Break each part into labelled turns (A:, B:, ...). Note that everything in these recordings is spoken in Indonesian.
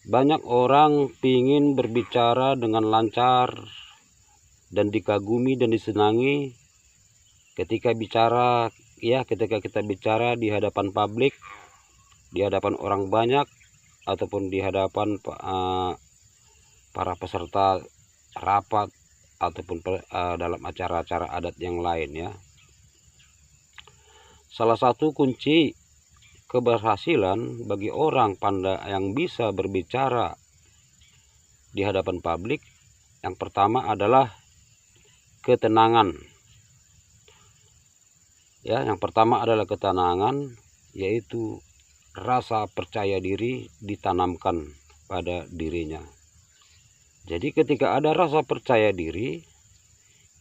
A: Banyak orang ingin berbicara dengan lancar dan dikagumi dan disenangi ketika bicara, ya, ketika kita bicara di hadapan publik, di hadapan orang banyak, ataupun di hadapan para peserta rapat, ataupun dalam acara-acara adat yang lain, ya. Salah satu kunci keberhasilan bagi orang pandai yang bisa berbicara di hadapan publik, yang pertama adalah ketenangan. Ya, yang pertama adalah ketenangan, yaitu rasa percaya diri ditanamkan pada dirinya. Jadi ketika ada rasa percaya diri,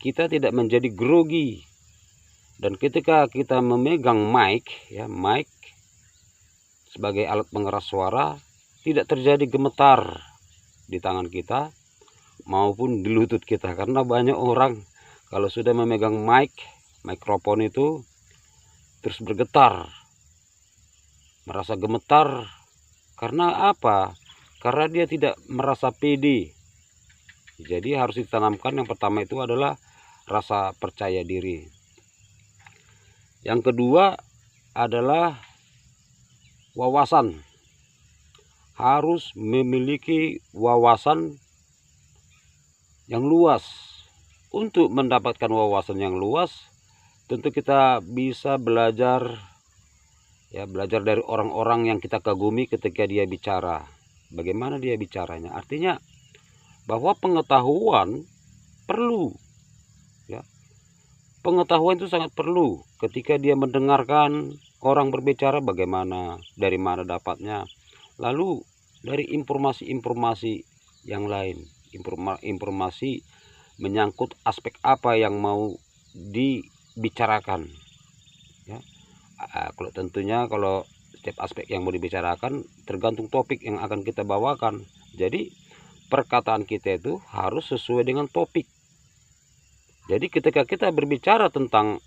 A: kita tidak menjadi grogi. Dan ketika kita memegang mic, ya, mic sebagai alat pengeras suara, tidak terjadi gemetar di tangan kita maupun di lutut kita. Karena banyak orang kalau sudah memegang mikrofon itu terus bergetar, merasa gemetar. Karena apa? Karena dia tidak merasa pede. Jadi harus ditanamkan, yang pertama itu adalah rasa percaya diri. Yang kedua adalah wawasan. Harus memiliki wawasan yang luas. Untuk mendapatkan wawasan yang luas, tentu kita bisa belajar, ya, belajar dari orang-orang yang kita kagumi ketika dia bicara. Bagaimana dia bicaranya? Artinya bahwa pengetahuan perlu, ya. Pengetahuan itu sangat perlu ketika dia mendengarkan orang berbicara, bagaimana, dari mana dapatnya. Lalu dari informasi-informasi yang lain, informasi menyangkut aspek apa yang mau dibicarakan, ya. Kalau tentunya kalau setiap aspek yang mau dibicarakan tergantung topik yang akan kita bawakan. Jadi perkataan kita itu harus sesuai dengan topik. Jadi ketika kita berbicara tentang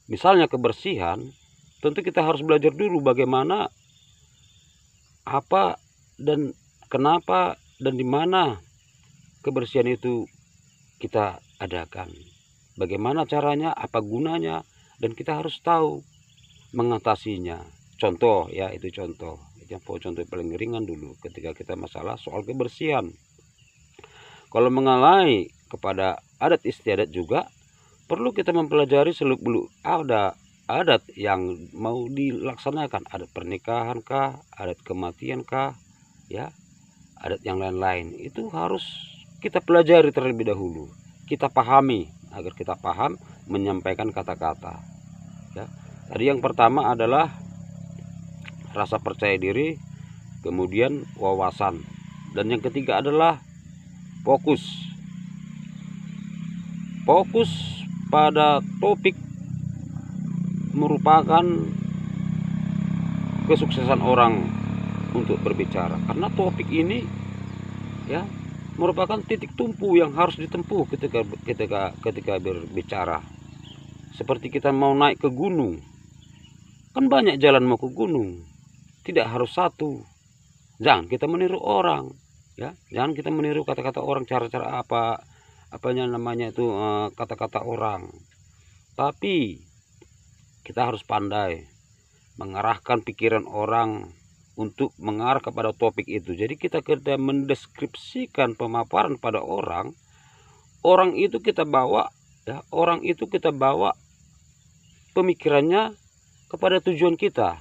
A: misalnya kebersihan, tentu kita harus belajar dulu bagaimana, apa, dan kenapa, dan di mana kebersihan itu kita adakan. Bagaimana caranya, apa gunanya, dan kita harus tahu mengatasinya. Contoh, ya, itu contoh. Contoh paling ringan dulu ketika kita masalah soal kebersihan. Kalau mengenai kepada adat istiadat juga perlu kita mempelajari seluk-beluk ada adat yang mau dilaksanakan, adat pernikahan kah, adat kematian kah, ya, adat yang lain-lain. Itu harus kita pelajari terlebih dahulu, kita pahami agar kita paham menyampaikan kata-kata, ya. Tadi yang pertama adalah rasa percaya diri, kemudian wawasan, dan yang ketiga adalah fokus pada topik merupakan kesuksesan orang untuk berbicara. Karena topik ini, ya, merupakan titik tumpu yang harus ditempuh ketika berbicara. Seperti kita mau naik ke gunung, kan banyak jalan mau ke gunung, tidak harus satu. Jangan kita meniru orang, ya, jangan kita meniru kata-kata orang, cara-cara apanya namanya itu, kata-kata orang. Tapi kita harus pandai mengarahkan pikiran orang untuk mengarah kepada topik itu. Jadi kita mendeskripsikan pemaparan pada orang itu kita bawa, ya, orang itu kita bawa pemikirannya kepada tujuan kita.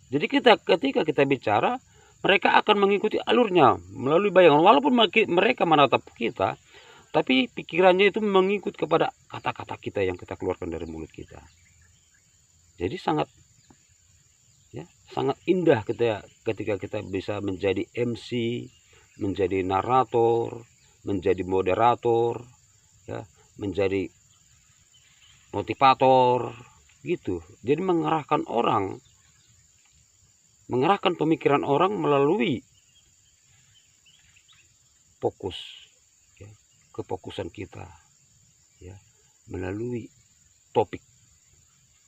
A: Jadi ketika kita bicara, mereka akan mengikuti alurnya melalui bayangan. Walaupun mereka menatap kita, tapi pikirannya itu mengikut kepada kata-kata kita yang kita keluarkan dari mulut kita. Jadi sangat indah ketika kita bisa menjadi MC, menjadi narator, menjadi moderator, ya, menjadi motivator, gitu. Jadi mengarahkan pemikiran orang melalui fokus, ya, kefokusan kita, ya, melalui topik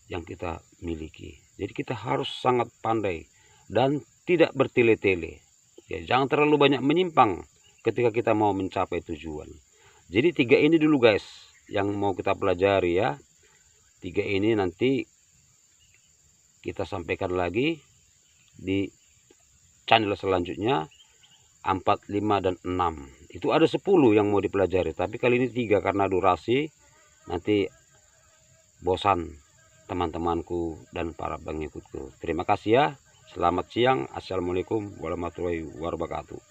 A: yang kita miliki. Jadi kita harus sangat pandai dan tidak bertele-tele, Ya, jangan terlalu banyak menyimpang ketika kita mau mencapai tujuan. Jadi 3 ini dulu guys yang mau kita pelajari ya. 3 ini nanti kita sampaikan lagi di channel selanjutnya. 4, 5, dan 6. Itu ada 10 yang mau dipelajari. Tapi kali ini 3 karena durasi. Nanti bosan teman-temanku dan para pengikutku. Terima kasih ya. Selamat siang. Assalamualaikum warahmatullahi wabarakatuh.